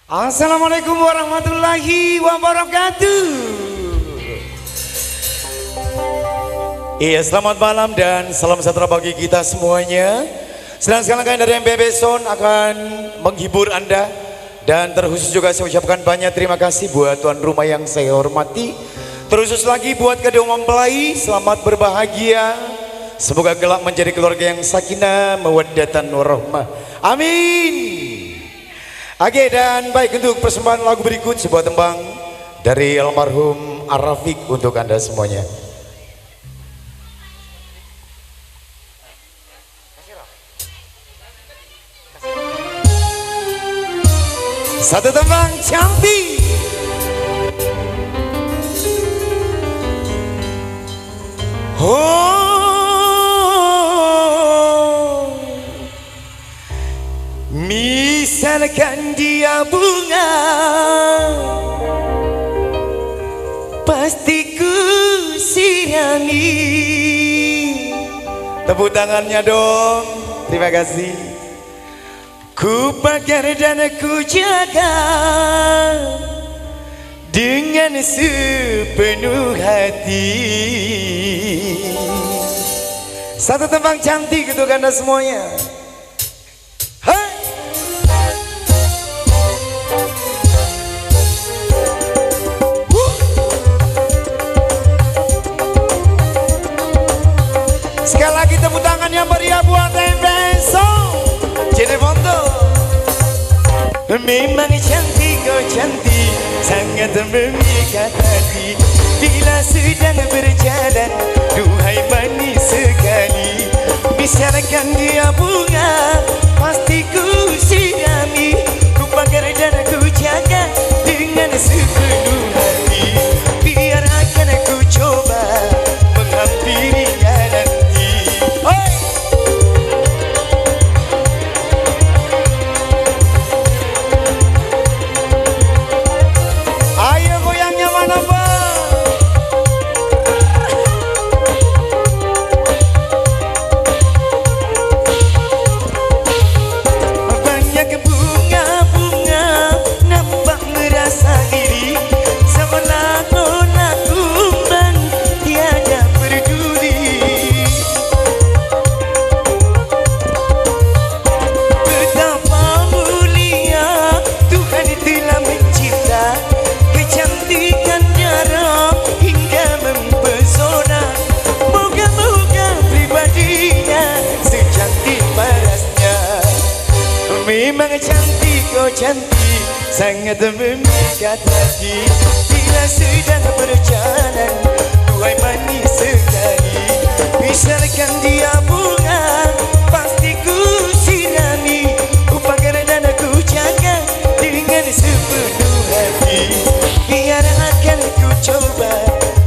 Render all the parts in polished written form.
Assalamualaikum warahmatullahi wabarakatuh. Iya, selamat malam dan salam sejahtera bagi kita semuanya. Sedang sekali dari MPB Sound akan menghibur Anda. Dan terkhusus juga saya ucapkan banyak terima kasih buat tuan rumah yang saya hormati. Terkhusus lagi buat kedua mempelai, selamat berbahagia. Semoga kelak menjadi keluarga yang sakinah, mawaddatan warahmah. Amin. Oke, dan baik, untuk persembahan lagu berikut sebuah tembang dari almarhum Ar-Rafiq untuk Anda semuanya. Satu tembang cantik. Misalkan dia bunga, pasti ku sirami. Tepuk tangannya dong. Terima kasih. Ku pagar dan ku jaga dengan sepenuh hati. Satu tembang cantik untuk Anda semuanya. Sekali lagi tepuk tangan yang meriah buat MPB Sound. Cirebonto. Memang cantik, kau cantik, sangat memikat hati. Bila sedang berjalan, duhai manis sekali. Misalkan dia bunga, pasti ku sirami. Ku pagar dan ku jaga dengan sepenuh hati. Biar akan ku coba menghampirinya nanti. Oi! Ayo goyangnya mana Bang? Banyak bunga-bunga nampak merasa iri, seolah-olah kumbang tiada peduli. Betapa mulia Tuhan telah mencipta, kecantikan darah hingga mempesona. Moga-moga pribadinya secantik parasnya. Memang cantik, oh cantik, sangat memikat hati. Bila sedang berjalan, duhai manis sekali. Misalkan dia bunga, pasti ku sirami. Ku pagar dan ku jaga dengan sepenuh hati. Biar akan ku coba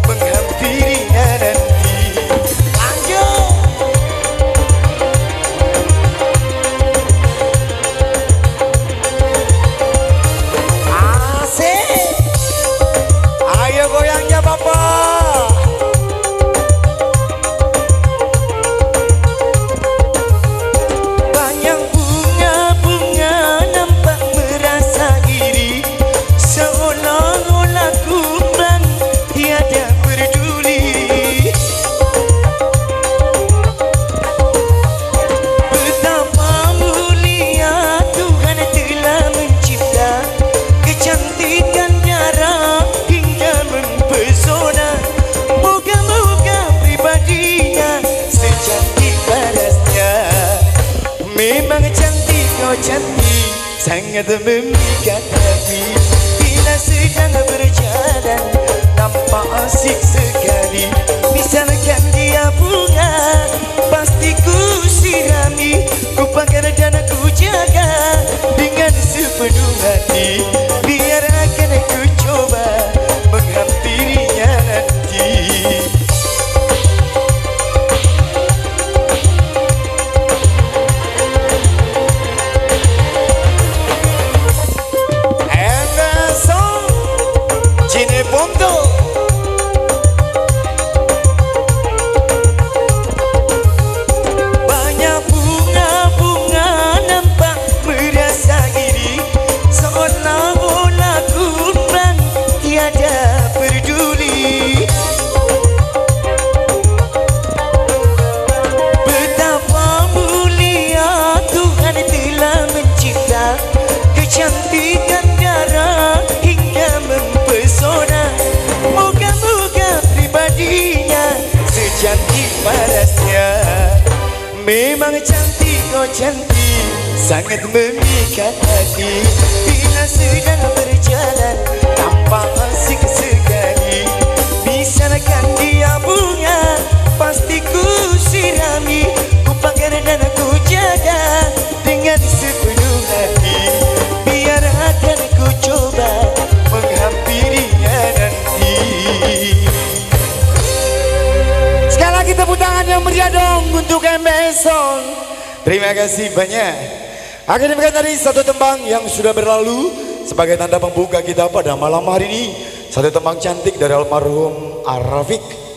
menghampirinya nanti. Lanjut. Asik. Ayo goyangnya Bapak. Banyak bunga-bunga nampak merasa iri, seolah-olah kumbang tiada peduli. Betapa mulia Tuhan telah mencipta, kecantikan darah hingga mempesona. Moga-moga pribadinya secantik parasnya. Memang cantik, kau cantik, sangat memikat hati. Bila sedang berjalan, nampak asik sekali. Misalkan dia bunga, pasti ku sirami. Ku pagar dan ku jaga dengan sepenuh hati. Biar akan ku coba menghampirinya nanti. Emerson Cirebonto. Banyak Memang cantik, oh cantik, sangat memikat hati. Bila sedang berjalan, tampak asik sekali. Misalkan dia bunga, pasti ku sirami, ku pagar dan ku jaga dengan sepenuh hati. Biar akan ku coba menghampirinya nanti. Sekali lagi tepuk tangan yang meriah dong untuk Bebeson. Terima kasih banyak. Akan demikian tadi satu tembang yang sudah berlalu sebagai tanda pembuka kita pada malam hari ini. Satu tembang cantik dari almarhum Arafiq.